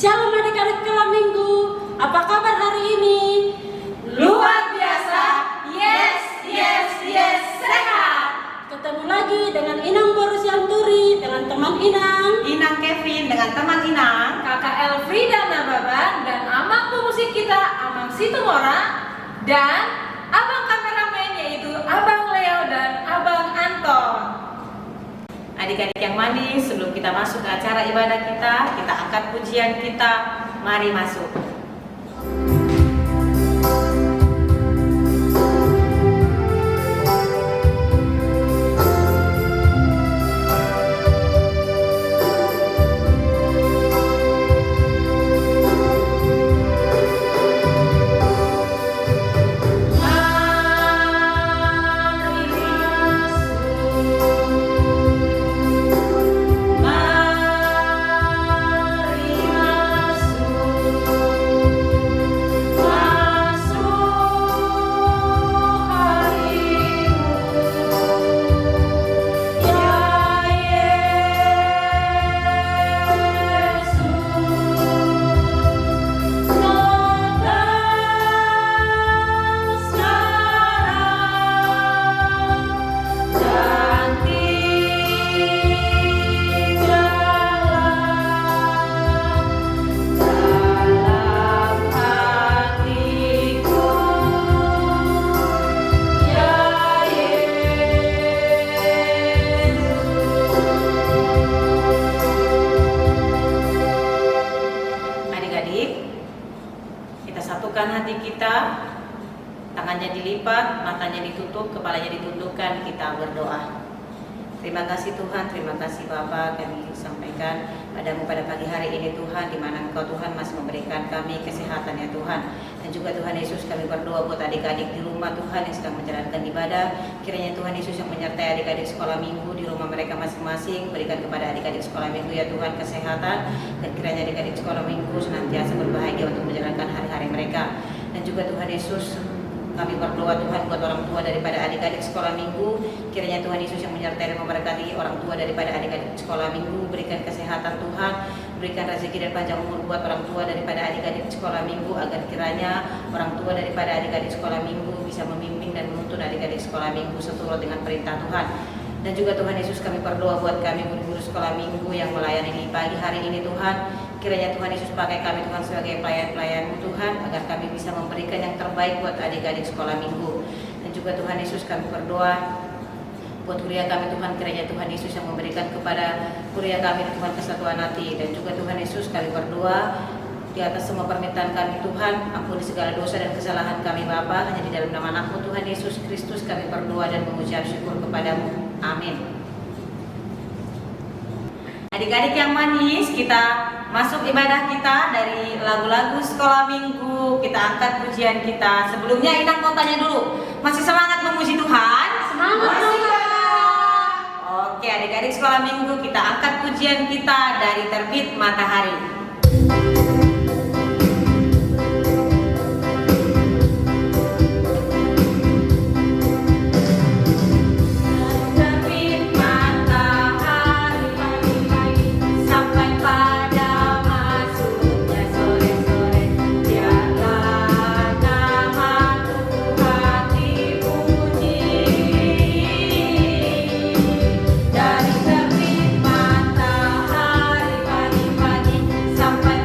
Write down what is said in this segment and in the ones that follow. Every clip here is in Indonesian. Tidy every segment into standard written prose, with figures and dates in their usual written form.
Shalom adik-adik Sekolah Minggu, apa kabar hari ini? Luar biasa, yes, sehat. Ketemu lagi dengan Inang Boris Yanturi, dengan teman Inang, Inang Kevin dengan teman Inang, Kakak Elfrida Nababan, dan Amang pemusik kita Amang Situmora, dan Abang kameramen yaitu Abang Leo dan Abang Anton. adik-adik yang manis, sebelum kita masuk ke acara ibadah kita angkat pujian kita. Mari masuk. Hati kita, tangannya dilipat, matanya ditutup, kepalanya ditundukkan, kita berdoa. Terima kasih Tuhan, terima kasih Bapa, kami sampaikan padamu pada pagi hari ini Tuhan, di mana Engkau Tuhan masih memberikan kami kesehatan ya Tuhan. Dan juga Tuhan Yesus, kami berdoa buat adik-adik di rumah Tuhan yang sedang menjalankan ibadah. Kiranya Tuhan Yesus yang menyertai adik-adik sekolah minggu di rumah mereka masing-masing, berikan kepada adik-adik sekolah minggu ya Tuhan kesehatan. Dan kiranya adik-adik sekolah minggu senantiasa berbahagia untuk menjalankan hari-hari mereka. Dan juga Tuhan Yesus, kami berdoa Tuhan buat orang tua daripada adik-adik sekolah minggu. Kiranya Tuhan Yesus yang menyertai dan memberkati orang tua daripada adik-adik sekolah minggu. Berikan kesehatan Tuhan, berikan rezeki dan panjang umur buat orang tua daripada adik-adik sekolah minggu, agar kiranya orang tua daripada adik-adik sekolah minggu bisa membimbing dan menuntun adik-adik sekolah minggu seturut dengan perintah Tuhan. Dan juga Tuhan Yesus, kami berdoa buat kami guru-guru sekolah minggu yang melayani di pagi hari ini Tuhan. Kiranya Tuhan Yesus pakai kami Tuhan sebagai pelayan-pelayan Tuhan, agar kami bisa memberikan yang terbaik buat adik-adik sekolah minggu. Dan juga Tuhan Yesus, kami berdoa buat kuliah kami Tuhan, kiranya Tuhan Yesus yang memberikan kepada kuliah kami Tuhan kesatuan hati. Dan juga Tuhan Yesus, kami berdoa di atas semua permintaan kami Tuhan, ampuni segala dosa dan kesalahan kami Bapa, hanya di dalam nama Anakmu Tuhan Yesus Kristus kami berdoa dan mengucap syukur kepadamu. Amin. Adik-adik yang manis, kita masuk ibadah kita dari lagu-lagu sekolah minggu. Kita angkat pujian kita. Sebelumnya Inang mau tanya dulu, masih semangat memuji Tuhan? semangat Tuhan. Oke, adik-adik sekolah minggu, kita angkat pujian kita dari Terbit Matahari. Dari terbit matahari pagi-pagi sampai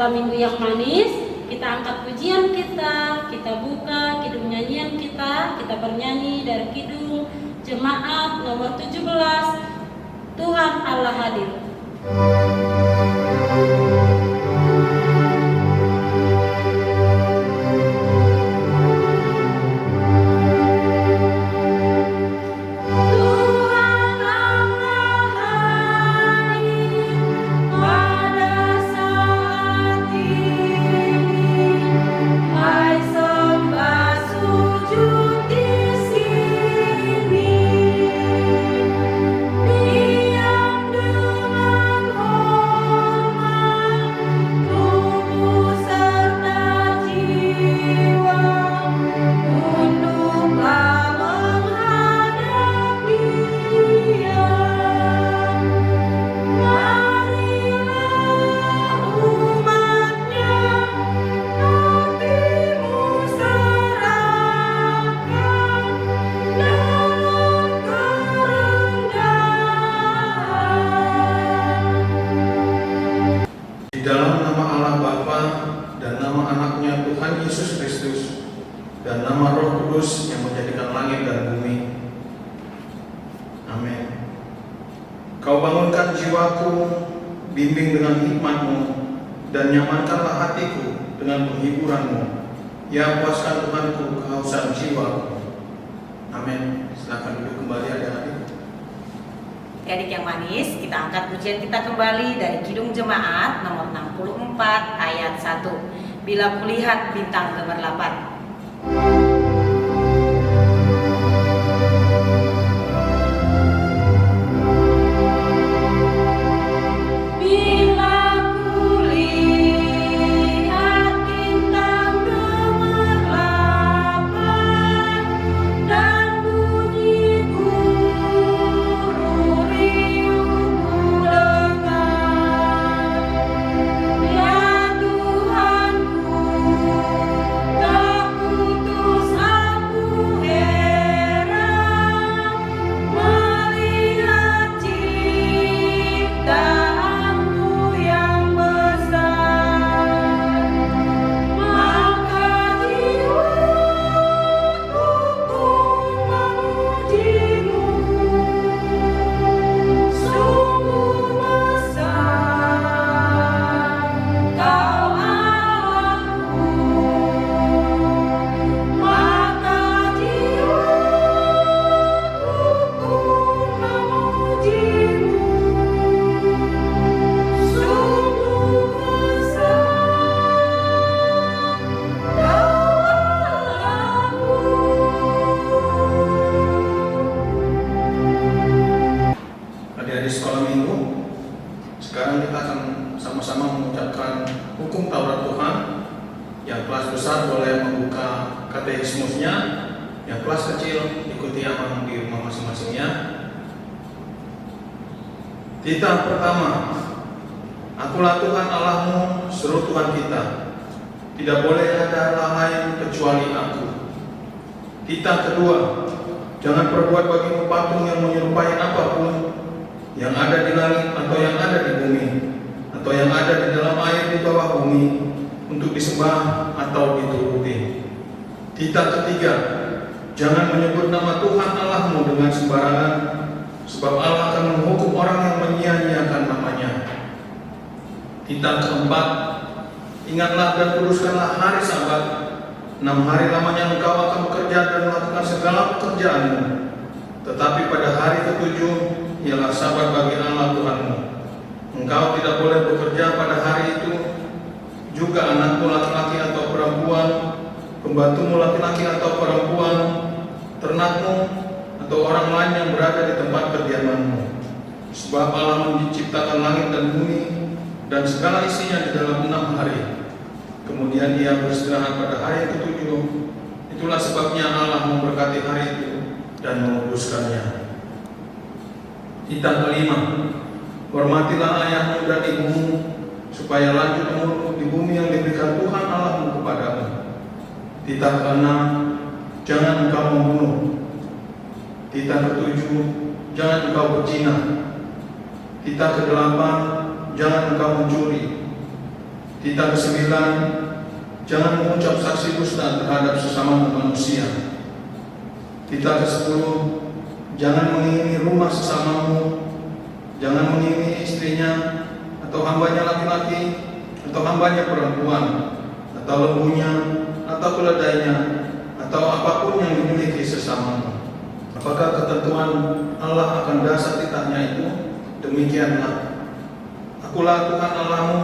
malam minggu yang manis, kita angkat pujian kita buka kidung nyanyian kita bernyanyi dari kidung jemaat nomor 17, Tuhan Allah hadir. dan nama Roh Kudus yang menjadikan langit dan bumi. Amin. Kau bangunkan jiwaku, bimbing dengan hikmat-Mu, dan nyamankanlah hatiku dengan penghiburan-Mu. Ya, puaskan Tuhanku kehausan jiwaku. Amin. Silakan duduk kembali adik-adik. Adik yang manis, kita angkat pujian kita kembali dari Kidung Jemaat nomor 64 ayat 1. Bila kulihat bintang gemerlapan. Sekarang kita akan sama-sama mengucapkan hukum Taurat Tuhan. Yang kelas besar boleh membuka katekismusnya, yang kelas kecil ikuti abang di rumah masing-masingnya. Titah pertama, Akulah Tuhan Allahmu, seru Tuhan kita. Tidak boleh ada Allah lain kecuali Aku. Titah kedua, jangan perbuat bagimu patung yang menyerupai apapun yang ada di langit atau yang ada di bumi atau yang ada di dalam air di bawah bumi untuk disembah atau dituruti. Titah ketiga, jangan menyebut nama Tuhan Allahmu dengan sembarangan, sebab Allah akan menghukum orang yang menyia-nyiakan namanya. Titah keempat, ingatlah dan kuduskanlah hari Sabat. 6 hari lamanya engkau akan bekerja dan melakukan segala pekerjaanmu, tetapi pada hari ketujuh ialah Sabat bagi Allah Tuhanmu. Engkau tidak boleh bekerja pada hari itu, juga anakmu laki-laki atau perempuan, pembantumu laki-laki atau perempuan, ternakmu atau orang lain yang berada di tempat kediamanmu. Sebab Allah menciptakan langit dan bumi dan segala isinya di dalam 6 hari. Kemudian Ia beristirahat pada hari ketujuh. Itulah sebabnya Allah memberkati hari itu dan menguduskannya. Titah kelima, hormatilah ayahmu dan ibumu, supaya lanjut umurmu di bumi yang diberikan Tuhan Allahmu kepadamu. Titah keenam, jangan engkau membunuh. Titah ketujuh, jangan engkau berzina. Titah kedelapan, jangan engkau mencuri. Kita kesembilan, jangan mengucap saksi dusta terhadap sesama manusia. Kita kesepuluh, jangan mengingini rumah sesamamu, jangan mengingini istrinya, atau hambanya laki-laki, atau hambanya perempuan, atau lembunya, atau keledainya, atau apapun yang dimiliki sesamamu. Apakah ketentuan Allah akan dasar titahnya itu? Demikianlah. Akulah Tuhan Allahmu,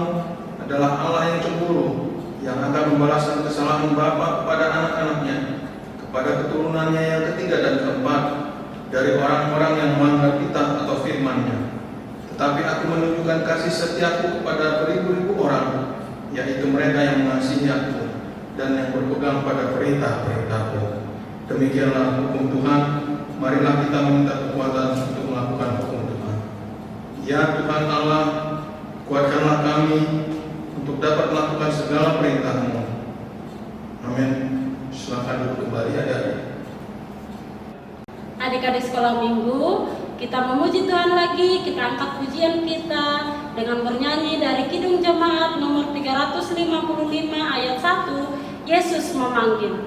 adalah Allah yang cemburu, yang akan membalaskan kesalahan bapa kepada anak-anaknya, kepada keturunannya yang ketiga dan keempat, dari orang-orang yang melanggar kitab atau firman-Nya. Tetapi aku menunjukkan kasih setiaku kepada beribu-ribu orang, yaitu mereka yang mengasihi aku dan yang berpegang pada perintah-perintahku. Demikianlah hukum Tuhan. Marilah kita meminta kekuatan untuk melakukan hukum Tuhan. Ya Tuhan Allah, kuatkanlah kami untuk dapat melakukan segala perintah-Mu. Amin. Silakan duduk kembali adik-adik. Adik-adik sekolah minggu, kita memuji Tuhan lagi, kita angkat pujian kita dengan bernyanyi dari Kidung Jemaat nomor 355 ayat 1, Yesus memanggil.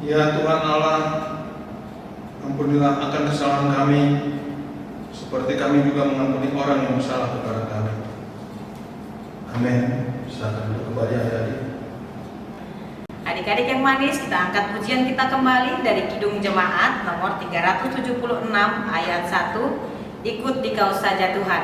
Ya Tuhan Allah, ampunilah akan kesalahan kami, seperti kami juga mengampuni orang yang bersalah kepada kami. Amin. Silakan duduk kembali adik-adik. Adik-adik yang manis, kita angkat pujian kita kembali dari Kidung Jemaat nomor 376 ayat 1, Ikut Dikau Saja Tuhan.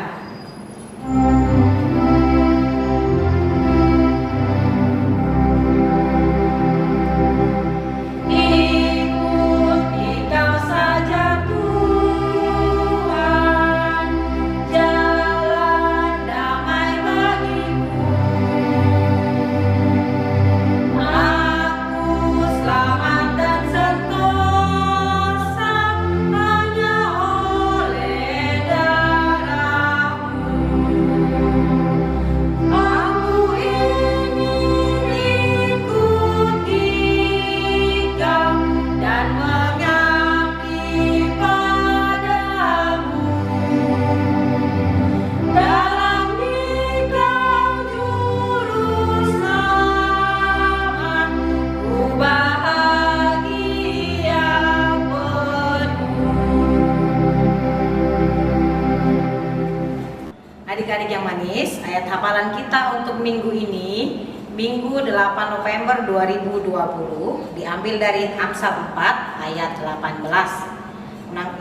Adik-adik yang manis, ayat hafalan kita untuk minggu ini, Minggu 8 November 2020, diambil dari Amsal 4 ayat 18.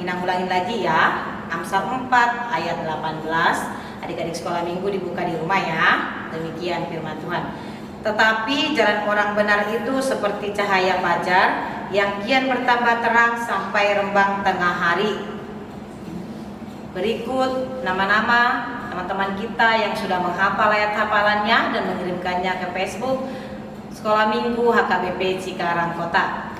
Inang ulangin lagi ya, Amsal 4 ayat 18. Adik-adik sekolah minggu dibuka di rumah ya. Demikian firman Tuhan. Tetapi jalan orang benar itu seperti cahaya fajar yang kian bertambah terang sampai rembang tengah hari. Berikut nama-nama teman-teman kita yang sudah menghafal ayat hafalannya dan mengirimkannya ke Facebook Sekolah Minggu HKBP Cikarang Kota.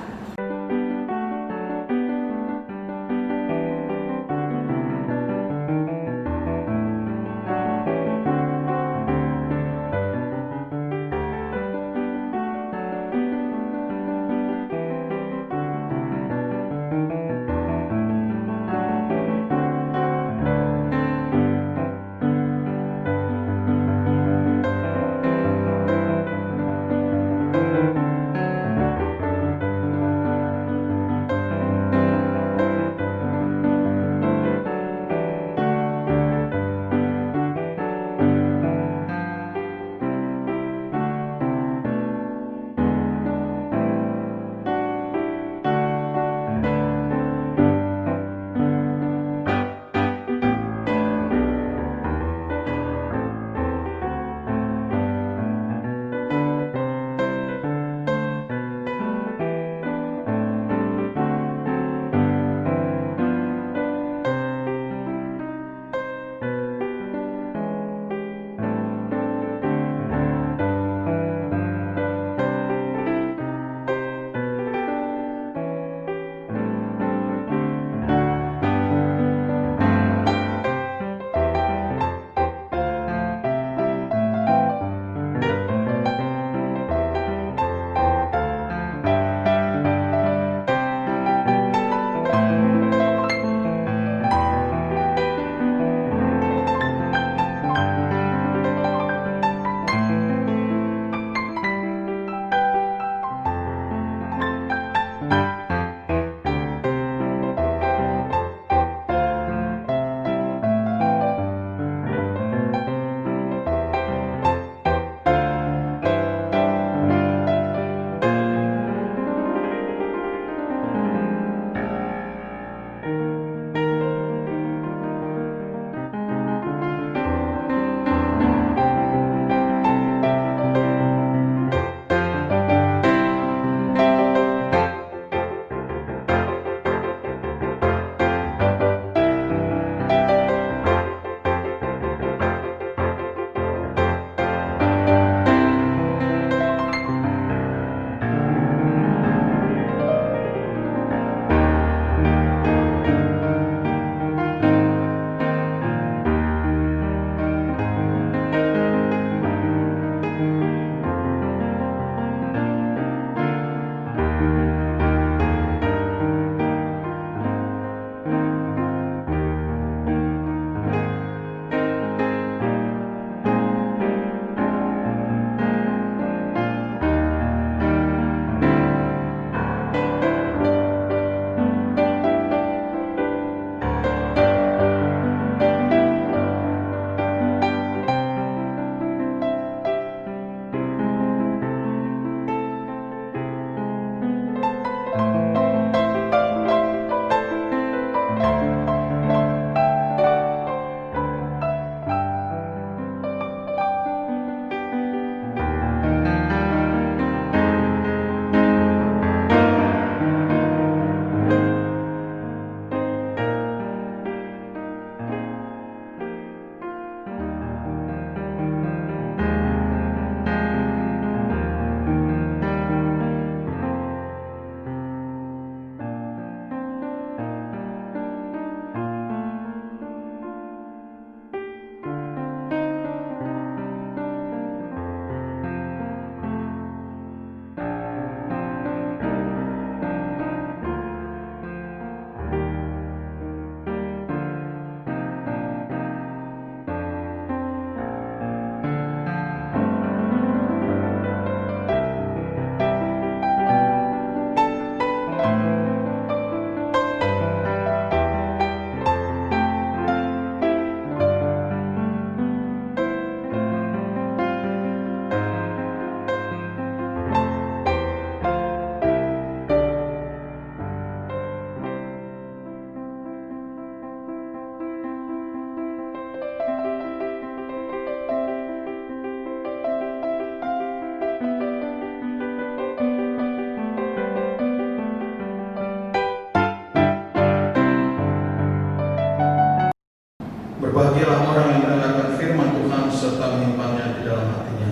orang yang mendengarkan firman Tuhan serta menyimpannya di dalam hatinya.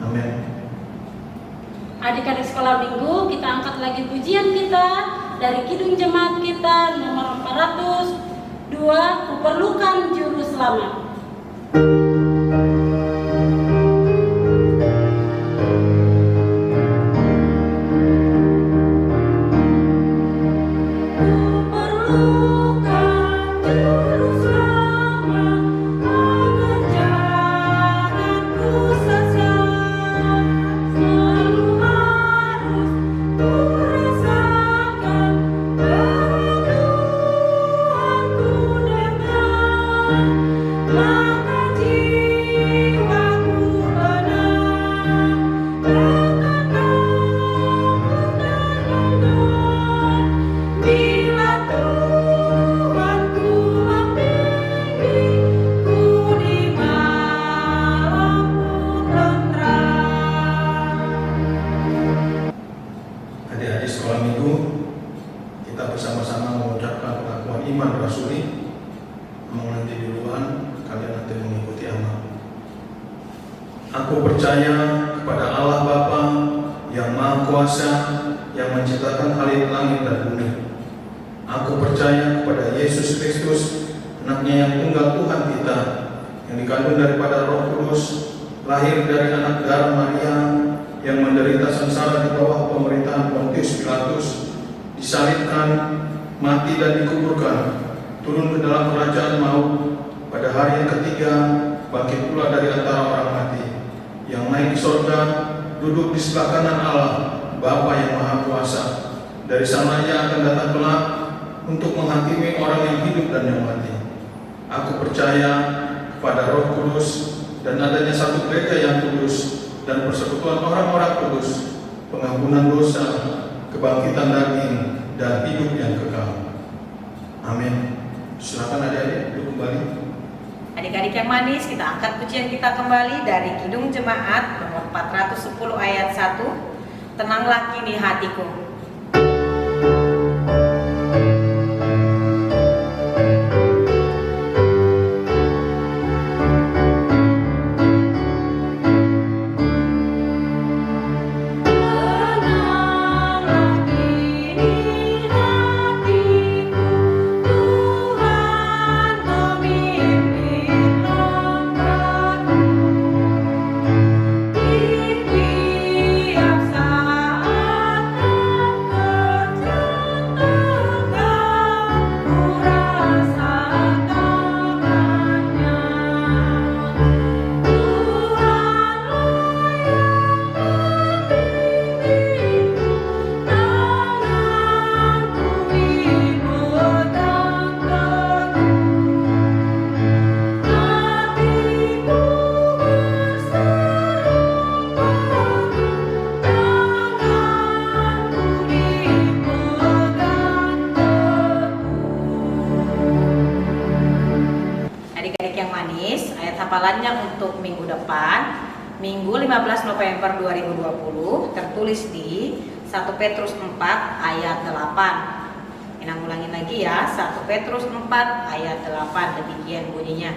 Amin. Adik-adik sekolah minggu, kita angkat lagi pujian kita dari Kidung Jemaat kita nomor 402, Kuperlukan Juru Selamat. Adik-adik sekolah minggu, kita bersama-sama mengucapkan pengakuan iman rasuli. Mau nanti duluan, kalian nanti mengikuti amal. Aku percaya kepada Allah Bapa yang Maha Kuasa, yang menciptakan langit dan bumi. Aku percaya kepada Yesus Kristus, anaknya yang tunggal Tuhan kita, yang dikandung daripada Roh Kudus, lahir dari anak darah Maria, yang menderita sengsara di bawah pemerintahan Pontius Pilatus, disalibkan, mati dan dikuburkan, turun ke dalam kerajaan maut, pada hari yang ketiga bangkit pula dari antara orang mati, yang naik ke surga, duduk di sebelah kanan Allah, Bapa yang Maha Kuasa. Dari sana Ia akan datang kelak untuk menghakimi orang yang hidup dan yang mati. Aku percaya kepada Roh Kudus dan adanya satu gereja yang kudus dan persekutuan orang-orang kudus, pengampunan dosa, kebangkitan daging, dan hidup yang kekal. Amin. Silakan adik-adik duduk kembali. Adik-adik yang manis, kita angkat pujian kita kembali dari Kidung Jemaat nomor 410 ayat 1. Tenanglah kini hatiku. Hafalannya untuk minggu depan, Minggu 15 November 2020, tertulis di 1 Petrus 4 ayat 8. Kita ulangin lagi ya, 1 Petrus 4 ayat 8, demikian bunyinya.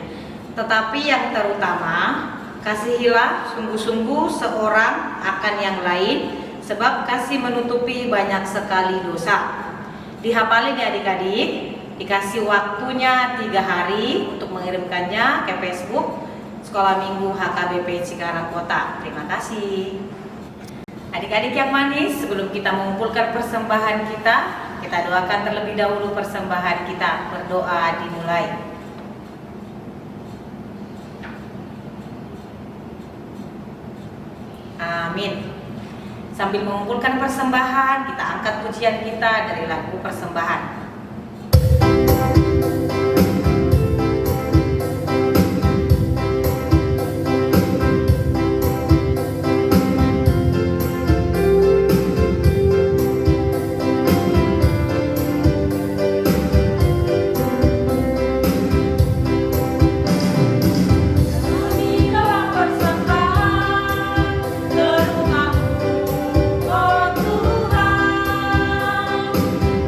Tetapi yang terutama, kasihilah sungguh-sungguh seorang akan yang lain, sebab kasih menutupi banyak sekali dosa. Dihafalin ya adik-adik, dikasih waktunya 3 hari untuk mengirimkannya ke Facebook Sekolah Minggu HKBP Cikarang Kota. Terima kasih. Adik-adik yang manis, sebelum kita mengumpulkan persembahan kita doakan terlebih dahulu persembahan kita. Berdoa dimulai. Amin. Sambil mengumpulkan persembahan, kita angkat pujian kita dari lagu persembahan.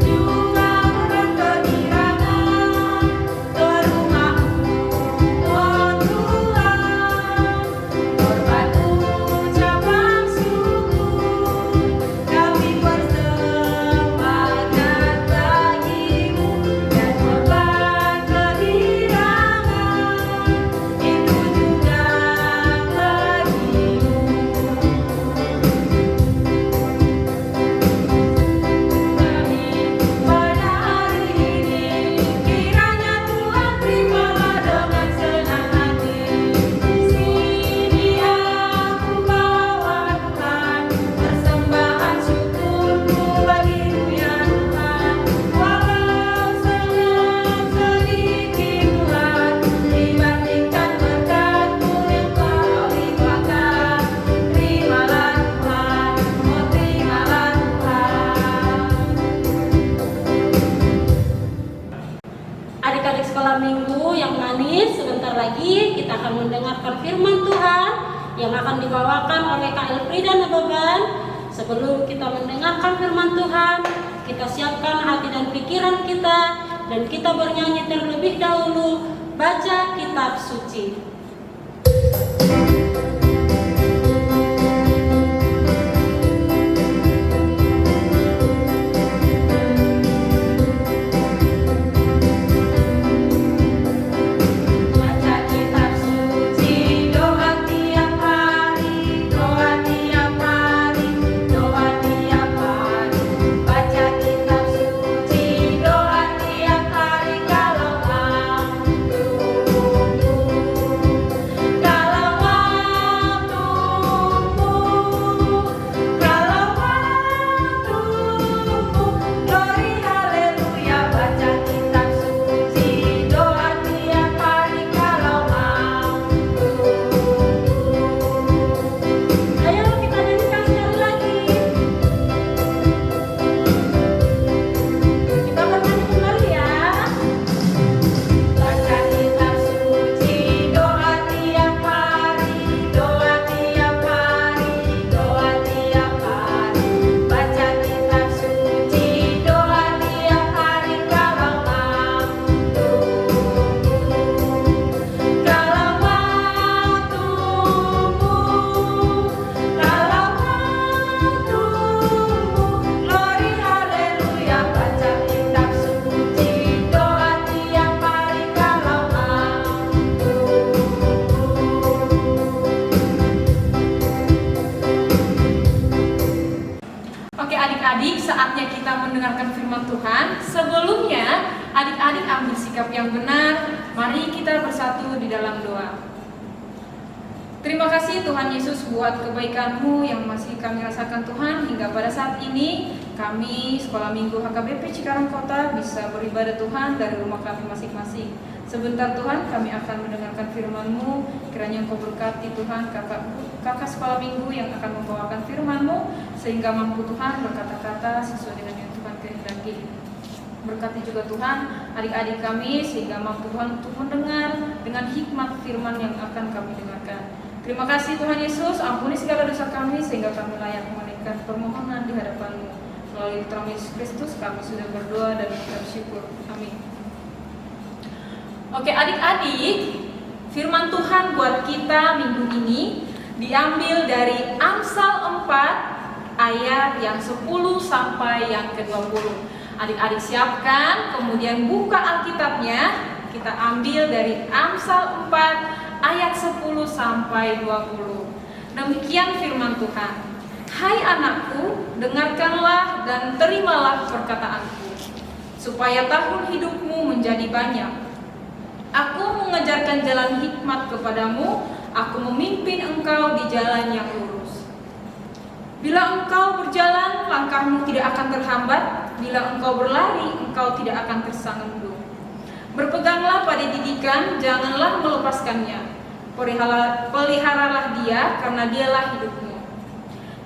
Tuhan lagi kita akan mendengarkan firman Tuhan yang akan dibawakan oleh Kak Elfrida Nababan. Sebelum kita mendengarkan firman Tuhan, kita siapkan hati dan pikiran kita, dan kita bernyanyi terlebih dahulu baca kitab suci. Adik-adik, saatnya kita mendengarkan firman Tuhan. Sebelumnya, adik-adik ambil sikap yang benar. Mari kita bersatu di dalam doa. Terima kasih Tuhan Yesus buat kebaikan-Mu yang masih kami rasakan Tuhan. Hingga pada saat ini, kami Sekolah Minggu HKBP Cikarang Kota bisa beribadah Tuhan dari rumah kami masing-masing. Sebentar Tuhan, kami akan mendengarkan firman-Mu. Kiranya Engkau berkati Tuhan kakak Sekolah Minggu yang akan membawakan firman-Mu, sehingga mampu Tuhan berkata-kata sesuai dengan yang Tuhan kehendaki. Berkati juga Tuhan adik-adik kami, sehingga mampu Tuhan untuk mendengar dengan hikmat firman yang akan kami dengarkan. Terima kasih Tuhan Yesus, ampuni segala dosa kami, sehingga kami layak menaikkan permohonan di hadapan-Mu. Melalui putra Yesus Kristus kami sudah berdoa dan mengucap syukur. Amin. Oke adik-adik, firman Tuhan buat kita minggu ini diambil dari Amsal 4 ayat yang 10 sampai yang ke-20. Adik-adik siapkan, kemudian buka Alkitabnya. Kita ambil dari Amsal 4 ayat 10 sampai 20. Demikian firman Tuhan. Hai anakku, dengarkanlah dan terimalah perkataanku, supaya tahun hidupmu menjadi banyak. Aku mengajarkan jalan hikmat kepadamu, aku memimpin engkau di jalan yang lurus. Bila engkau berjalan, langkahmu tidak akan terhambat. Bila engkau berlari, engkau tidak akan tersanggung. Berpeganglah pada didikan, janganlah melepaskannya. Peliharalah dia, karena dialah hidupmu.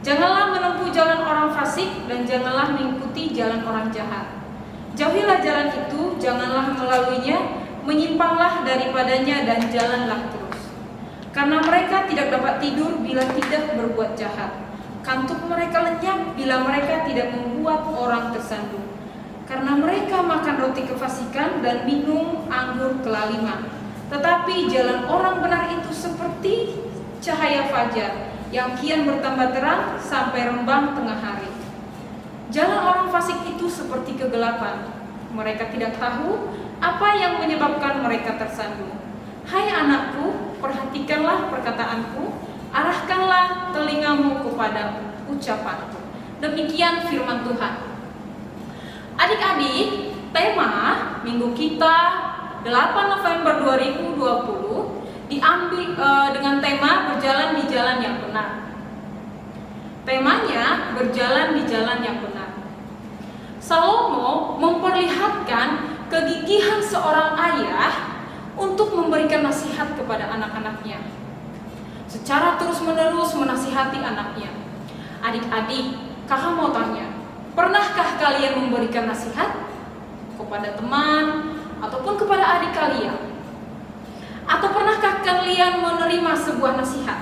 Janganlah menempuh jalan orang fasik, dan janganlah mengikuti jalan orang jahat. Jauhilah jalan itu, janganlah melaluinya. Menyimpanglah daripadanya dan jalanlah terus. Karena mereka tidak dapat tidur bila tidak berbuat jahat. Kantuk mereka lenyap bila mereka tidak membuat orang tersandung. Karena mereka makan roti kefasikan dan minum anggur kelaliman. Tetapi jalan orang benar itu seperti cahaya fajar yang kian bertambah terang sampai rembang tengah hari. Jalan orang fasik itu seperti kegelapan. Mereka tidak tahu apa yang menyebabkan mereka tersandung. Hai anakku, perhatikanlah perkataanku, arahkanlah telingamu kepada ucapanku. Demikian firman Tuhan. Adik-adik, tema minggu kita 8 November 2020 diambil dengan tema berjalan di jalan yang benar. Temanya berjalan di jalan yang benar. Salomo memperlihatkan kegigihan seorang ayah untuk memberikan nasihat kepada anak-anaknya. Secara terus-menerus menasihati anaknya. Adik-adik, kakak mau tanya, pernahkah kalian memberikan nasihat kepada teman ataupun kepada adik kalian? Atau pernahkah kalian menerima sebuah nasihat?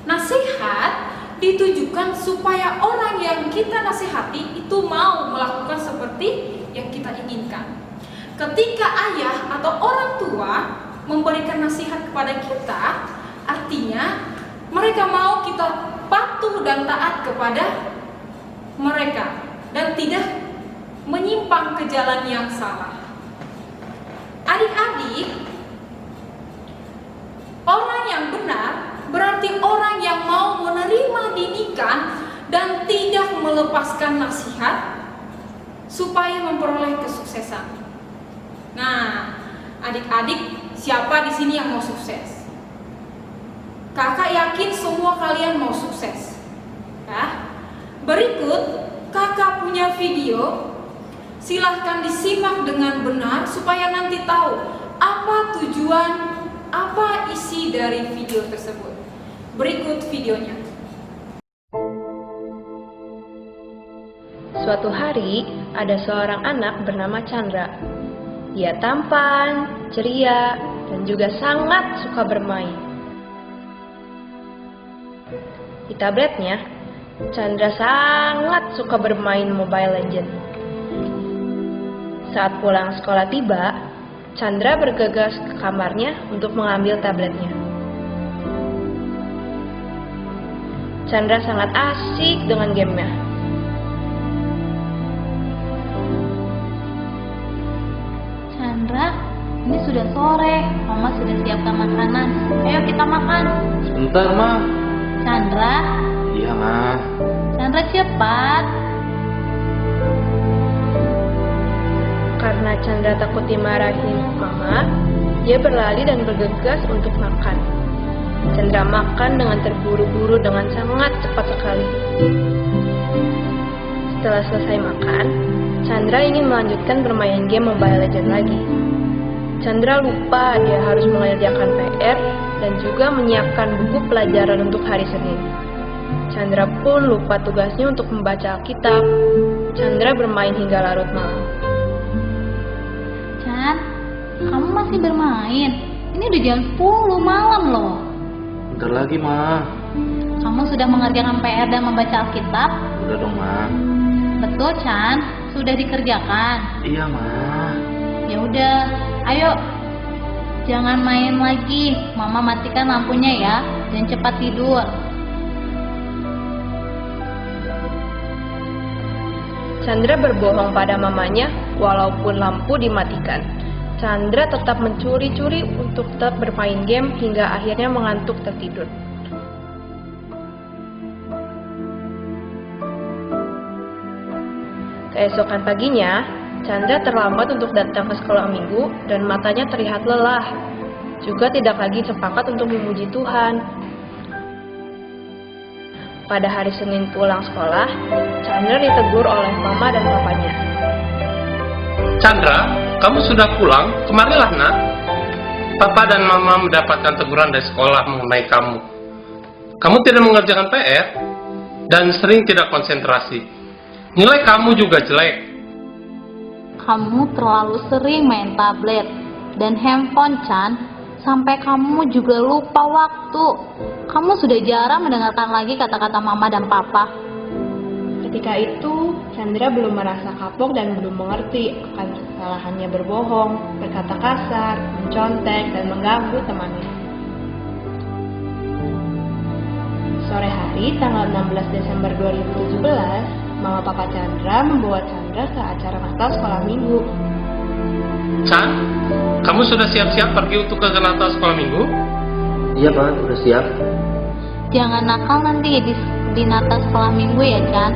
Nasihat ditujukan supaya orang yang kita nasihati itu mau melakukan seperti yang kita inginkan. Ketika ayah atau orang tua memberikan nasihat kepada kita, artinya mereka mau kita patuh dan taat kepada mereka dan tidak menyimpang ke jalan yang salah. Adik-adik, orang yang benar berarti orang yang mau menerima didikan dan tidak melepaskan nasihat supaya memperoleh kesuksesan. Nah, adik-adik, siapa di sini yang mau sukses? Kakak yakin semua kalian mau sukses. Ya. Berikut kakak punya video. Silahkan disimak dengan benar supaya nanti tahu apa tujuan, apa isi dari video tersebut. Berikut videonya. Suatu hari, ada seorang anak bernama Chandra. Dia tampan, ceria, dan juga sangat suka bermain. Di tabletnya, Chandra sangat suka bermain Mobile Legends. Saat pulang sekolah tiba, Chandra bergegas ke kamarnya untuk mengambil tabletnya. Chandra sangat asik dengan gamenya. Chandra, ini sudah sore. Mama sudah siapkan makanan. Ayo kita makan. Sebentar, Ma. Chandra, Iya, Ma. Chandra cepat. Karena Chandra takut dimarahin Mama, dia berlari dan bergegas untuk makan. Chandra makan dengan terburu-buru dengan sangat cepat sekali. Setelah selesai makan, Chandra ingin melanjutkan bermain game Mobile Legends lagi. Chandra lupa dia harus mengerjakan PR dan juga menyiapkan buku pelajaran untuk hari Senin. Chandra pun lupa tugasnya untuk membaca Alkitab. Chandra bermain hingga larut malam. Chan, kamu masih bermain? Ini udah jam 10 malam loh. Bentar lagi, Ma. Kamu sudah mengerjakan PR dan membaca Alkitab? Udah dong, Ma. Betul, Chan. Sudah dikerjakan. Iya, Ma. Ya udah, ayo. Jangan main lagi. Mama matikan lampunya ya. Dan cepat tidur. Chandra berbohong pada mamanya walaupun lampu dimatikan. Chandra tetap mencuri-curi untuk tetap bermain game hingga akhirnya mengantuk tertidur. Keesokan paginya, Chandra terlambat untuk datang ke sekolah minggu dan matanya terlihat lelah. Juga tidak lagi sepakat untuk memuji Tuhan. Pada hari Senin pulang sekolah, Chandra ditegur oleh mama dan papanya. Chandra, kamu sudah pulang? Kemarilah, nak. Papa dan mama mendapatkan teguran dari sekolah mengenai kamu. Kamu tidak mengerjakan PR dan sering tidak konsentrasi. Nilai kamu juga jelek. Kamu terlalu sering main tablet dan handphone, Chan. Sampai kamu juga lupa waktu. Kamu sudah jarang mendengarkan lagi kata-kata mama dan papa. Ketika itu, Chandra belum merasa kapok dan belum mengerti akan kesalahannya berbohong, berkata kasar, mencontek, dan mengganggu temannya. Sore hari, tanggal 16 Desember 2017, Mama Papa Chandra membawa Chandra ke acara Natal sekolah minggu. Chan, kamu sudah siap-siap pergi untuk ke Natal sekolah minggu? Iya, Ma. Udah siap. Jangan nakal nanti di Natal sekolah minggu ya, Chan.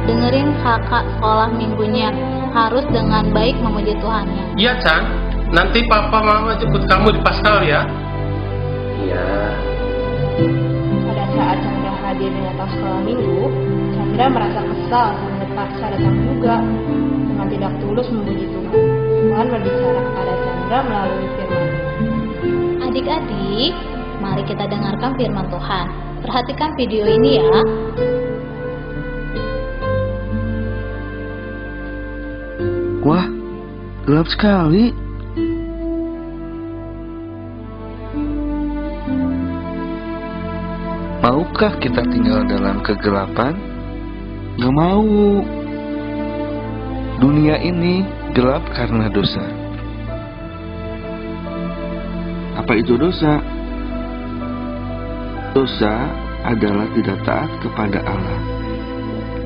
Dengerin kakak sekolah minggunya. Harus dengan baik memuji Tuhannya. Iya, Chan. Nanti papa mama jemput kamu di Paskal ya. Iya. Pada saat Chandra hadir di Natal sekolah minggu, Chandra merasa kesal dan terpaksa datang juga dengan tidak tulus memuji Tuhan. Tuhan berbicara kepada Chandra melalui firman. Adik-adik, mari kita dengarkan firman Tuhan. Perhatikan video ini ya. Wah, gelap sekali. Maukah kita tinggal dalam kegelapan? Gak mau. Dunia ini gelap karena dosa. Apa itu dosa? Dosa adalah tidak taat kepada Allah.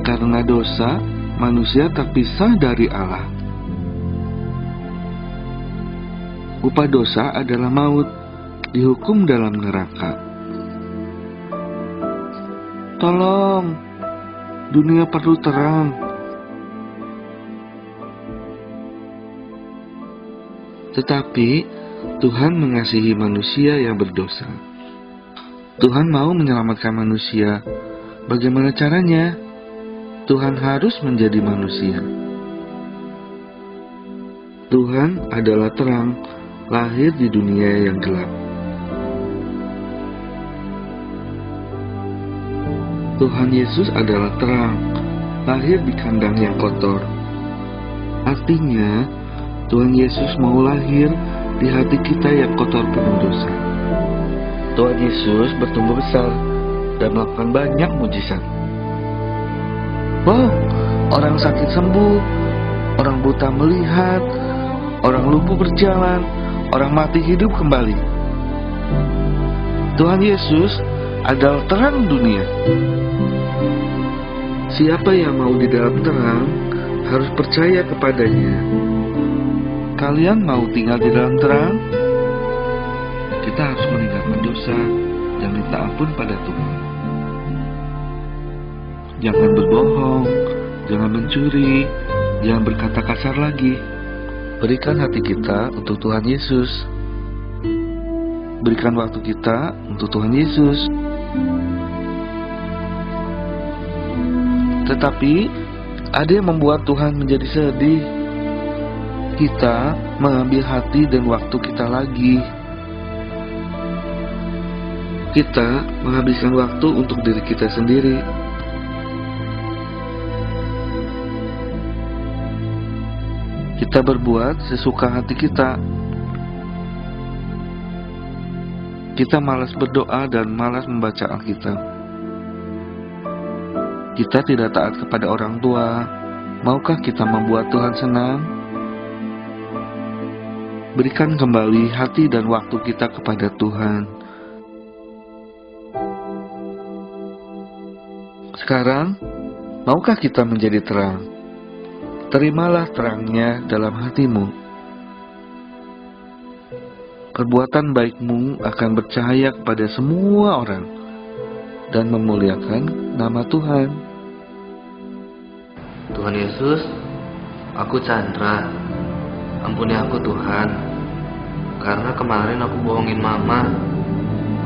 Karena dosa, manusia terpisah dari Allah. Upah dosa adalah maut, dihukum dalam neraka. Tolong, dunia perlu terang. Tetapi Tuhan mengasihi manusia yang berdosa. Tuhan mau menyelamatkan manusia. Bagaimana caranya? Tuhan harus menjadi manusia. Tuhan adalah terang, lahir di dunia yang gelap. Tuhan Yesus adalah terang, lahir di kandang yang kotor. Artinya, Tuhan Yesus mau lahir di hati kita yang kotor penuh dosa. Tuhan Yesus bertumbuh besar dan melakukan banyak mujizat. Wow, orang sakit sembuh, orang buta melihat, orang lumpuh berjalan, orang mati hidup kembali. Tuhan Yesus adalah terang dunia. Siapa yang mau di dalam terang harus percaya kepadanya. Kalian mau tinggal di dalam terang? Kita harus meninggalkan dosa dan minta ampun pada Tuhan. Jangan berbohong, jangan mencuri, jangan berkata kasar lagi. Berikan hati kita untuk Tuhan Yesus. Berikan waktu kita untuk Tuhan Yesus. Tetapi ada yang membuat Tuhan menjadi sedih. Kita mengambil hati dan waktu kita lagi. Kita menghabiskan waktu untuk diri kita sendiri. Kita berbuat sesuka hati kita. Kita malas berdoa dan malas membaca Alkitab. Kita tidak taat kepada orang tua. Maukah kita membuat Tuhan senang? Berikan kembali hati dan waktu kita kepada Tuhan. Sekarang, maukah kita menjadi terang? Terimalah terangnya dalam hatimu. Perbuatan baikmu akan bercahaya kepada semua orang dan memuliakan nama Tuhan. Tuhan Yesus, aku Chandra. Ampuni aku Tuhan. Karena kemarin aku bohongin mama.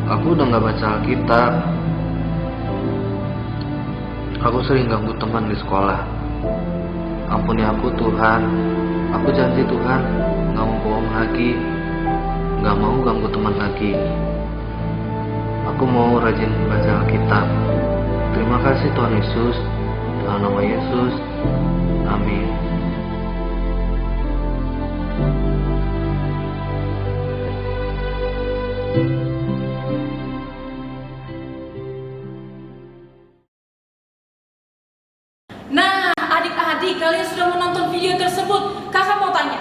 Aku udah gak baca Alkitab. Aku sering ganggu teman di sekolah. Ampuni aku Tuhan. Aku janji Tuhan gak mau bohong lagi, gak mau ganggu teman lagi. Aku mau rajin baca Alkitab. Terima kasih Tuhan Yesus. Dalam nama Yesus, amin. Nah, adik-adik, kalian sudah menonton video tersebut. Kakak mau tanya,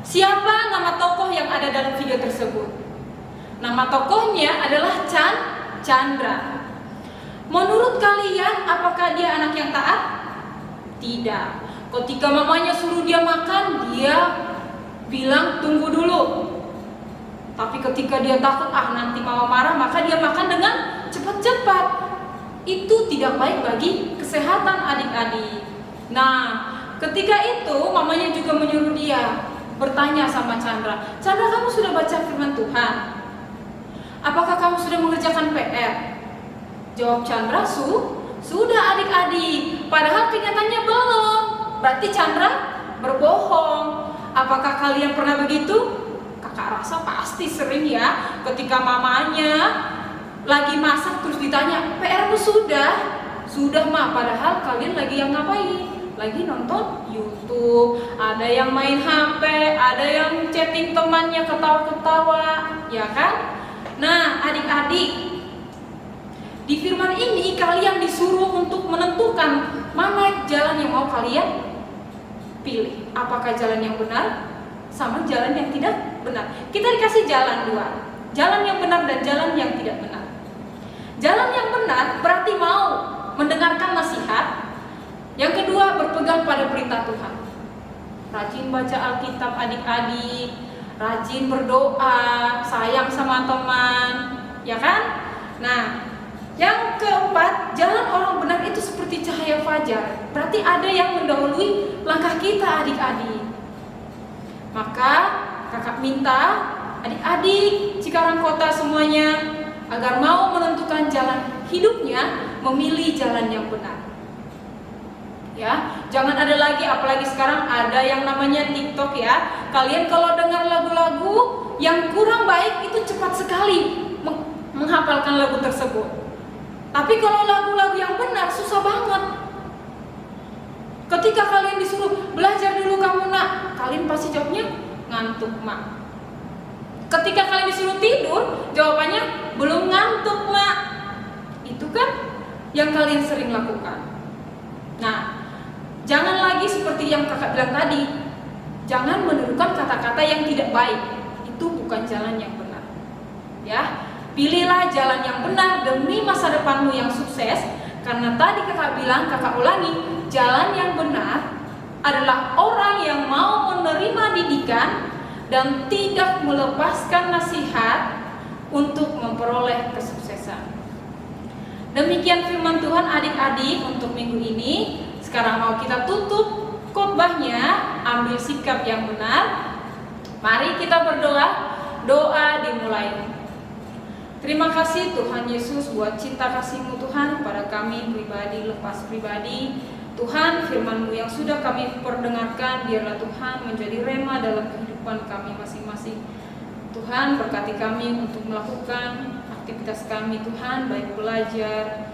siapa nama tokoh yang ada dalam video tersebut? Nama tokohnya adalah Chandra. Menurut kalian, apakah dia anak yang taat? Tidak. Ketika mamanya suruh dia makan, dia bilang tunggu dulu. Tapi ketika dia takut, nanti mama marah, maka dia makan dengan cepat-cepat. Itu tidak baik bagi kesehatan adik-adik. Nah, ketika itu mamanya juga menyuruh dia bertanya sama Chandra, Chandra, kamu sudah baca firman Tuhan? Apakah kamu sudah mengerjakan PR? Jawab Chandra, sudah adik-adik. Padahal kenyataannya belum. Berarti Chandra berbohong. Apakah kalian pernah begitu? Kakak rasa pasti sering ya. Ketika mamanya lagi masak terus ditanya, PR-mu sudah? Sudah mah, padahal kalian lagi yang ngapain? Lagi nonton YouTube, ada yang main HP, ada yang chatting temannya ketawa-ketawa, ya kan? Nah, adik-adik, Di firman ini kalian disuruh untuk menentukan mana jalan yang mau kalian pilih. Apakah jalan yang benar sama jalan yang tidak benar. Kita dikasih jalan dua, jalan yang benar dan jalan yang tidak benar. Jalan yang benar berarti mau mendengarkan nasihat. Yang kedua, berpegang pada perintah Tuhan. Rajin baca Alkitab adik-adik, rajin berdoa, sayang sama teman, ya kan? Nah, yang keempat, jalan orang benar itu seperti cahaya fajar. Berarti ada yang mendahului langkah kita adik-adik. Maka kakak minta adik-adik Cikarang Kota semuanya agar mau menentukan jalan hidupnya, memilih jalan yang benar. Ya, jangan ada lagi, apalagi sekarang ada yang namanya TikTok ya. Kalian kalau dengar lagu-lagu yang kurang baik itu cepat sekali menghafalkan lagu tersebut. Tapi kalau lagu-lagu yang benar susah banget. Ketika kalian disuruh belajar dulu kamu nak, kalian pasti jawabnya ngantuk mak. Ketika kalian disuruh tidur, jawabannya belum ngantuk mak. Itu kan yang kalian sering lakukan. Nah, jangan lagi seperti yang kakak bilang tadi. Jangan menirukan kata-kata yang tidak baik. Itu bukan jalan yang benar. Ya, pilihlah jalan yang benar demi masa depanmu yang sukses. Karena tadi kakak bilang, kakak ulangi, jalan yang benar adalah orang yang mau menerima didikan dan tidak melepaskan nasihat untuk memperoleh kesuksesan. Demikian firman Tuhan adik-adik untuk minggu ini. Sekarang mau kita tutup khotbahnya, ambil sikap yang benar. Mari kita berdoa. Doa dimulai. Terima kasih Tuhan Yesus buat cinta kasih-Mu Tuhan pada kami pribadi, lepas pribadi. Tuhan, firman-Mu yang sudah kami perdengarkan, biarlah Tuhan menjadi rema dalam kehidupan kami masing-masing. Tuhan, berkati kami untuk melakukan aktivitas kami Tuhan, baik belajar,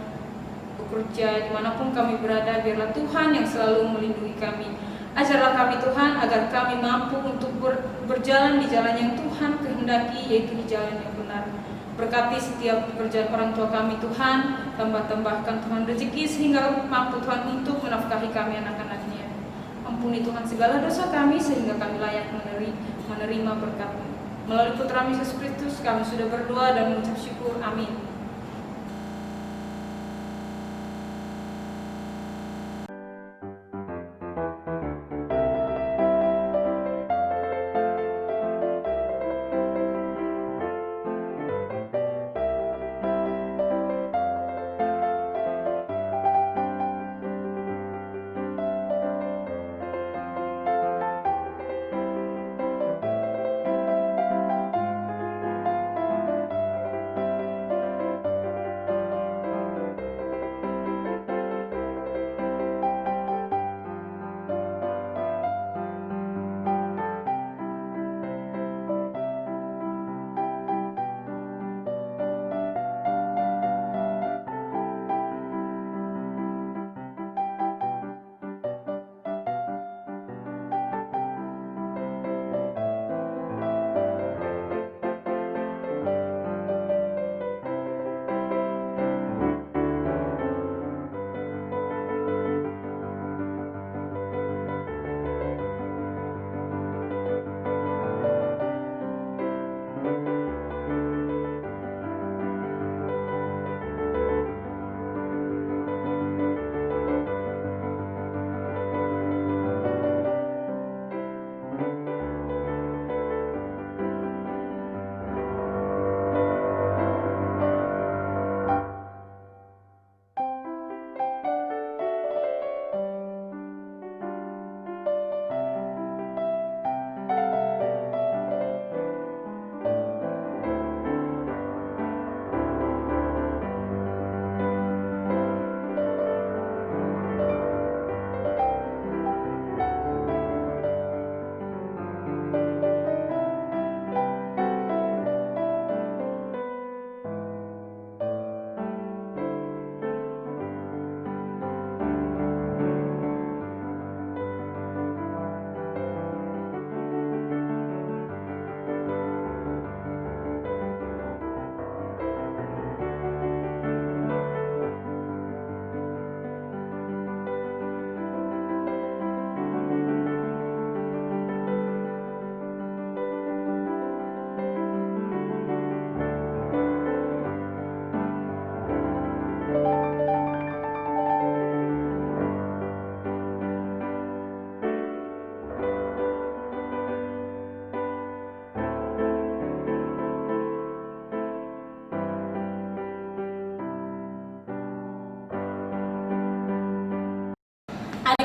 bekerja, dimanapun kami berada, biarlah Tuhan yang selalu melindungi kami. Ajarlah kami Tuhan, agar kami mampu untuk berjalan di jalan yang Tuhan kehendaki, yaitu di jalan yang benar. Berkati setiap pekerjaan orang tua kami Tuhan, tambah-tambahkan Tuhan rezeki sehingga mampu Tuhan untuk menafkahi kami anak-anaknya. Ampuni Tuhan segala dosa kami sehingga kami layak menerima berkat-Mu. Melalui Putra Yesus Kristus kami sudah berdoa dan mengucap syukur. Amin.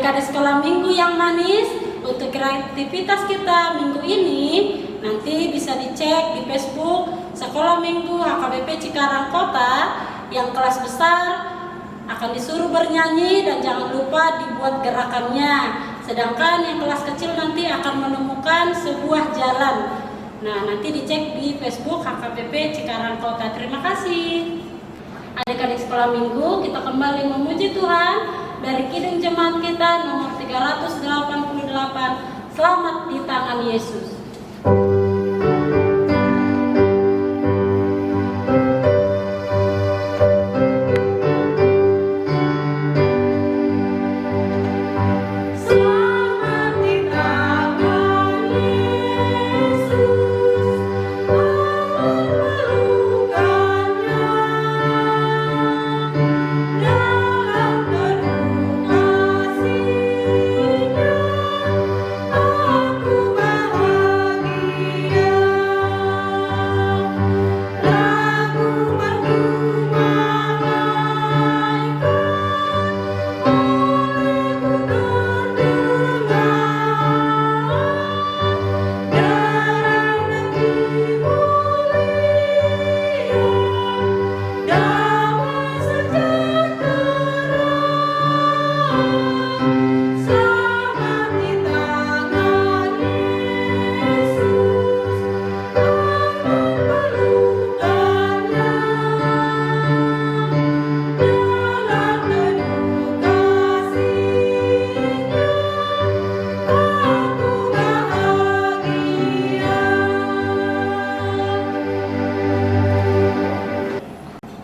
Adik-adik sekolah minggu yang manis, untuk kreativitas kita minggu ini nanti bisa dicek di Facebook Sekolah Minggu HKBP Cikarang Kota. Yang kelas besar akan disuruh bernyanyi dan jangan lupa dibuat gerakannya. Sedangkan yang kelas kecil nanti akan menemukan sebuah jalan. Nah, nanti dicek di Facebook HKBP Cikarang Kota. Terima kasih. Adik-adik sekolah minggu, kita kembali memuji Tuhan dari Kidung Jemaat kita nomor 388. Selamat di tangan Yesus.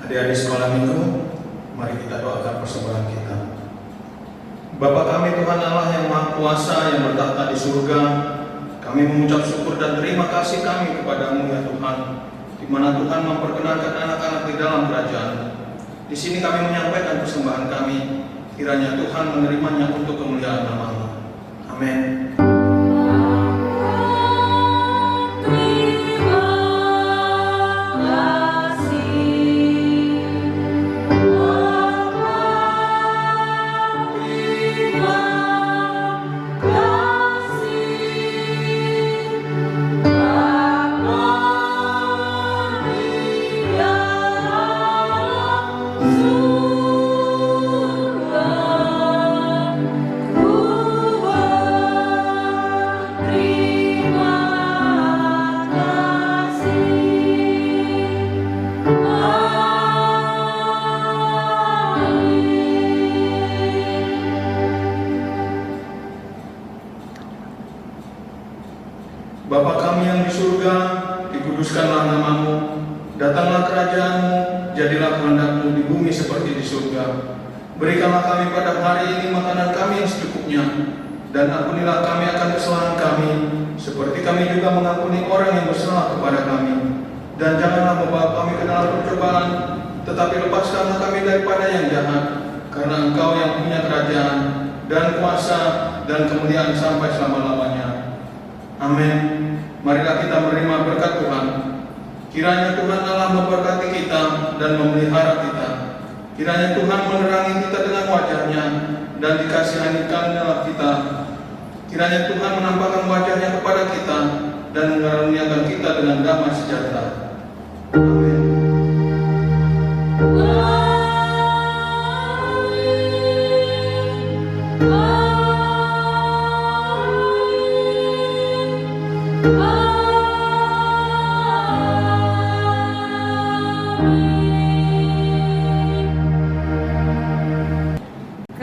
Adik-adik sekolah minggu, mari kita doakan persembahan kita. Bapa kami Tuhan Allah yang Maha Kuasa yang bertahta di surga, kami mengucap syukur dan terima kasih kami kepadamu ya Tuhan, di mana Tuhan memperkenankan anak-anak di dalam kerajaan. Di sini kami menyampaikan persembahan kami, kiranya Tuhan menerimanya untuk kemuliaan nama-Mu. Amin. Bapa kami yang di surga, dikuduskanlah nama-Mu, datanglah kerajaan-Mu, jadilah kehendak-Mu di bumi seperti di surga. Berikanlah kami pada hari ini makanan kami yang secukupnya, dan ampunilah kami akan kesalahan kami, seperti kami juga mengampuni orang yang bersalah kepada kami. Dan janganlah membawa kami ke dalam percobaan, tetapi lepaskanlah kami daripada yang jahat, karena Engkau yang punya kerajaan, dan kuasa, dan kemuliaan sampai selama-lamanya. Amin. Marilah kita menerima berkat Tuhan. Kiranya Tuhan Allah memberkati kita dan memelihara kita. Kiranya Tuhan menerangi kita dengan wajah-Nya dan dikasihanikannya kita. Kiranya Tuhan menampakkan wajah-Nya kepada kita dan mengaruniakan kita dengan damai sejahtera. Amin.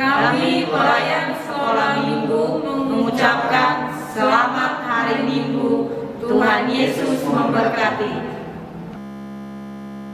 Kami pelayan sekolah minggu mengucapkan selamat hari Minggu. Tuhan Yesus memberkati.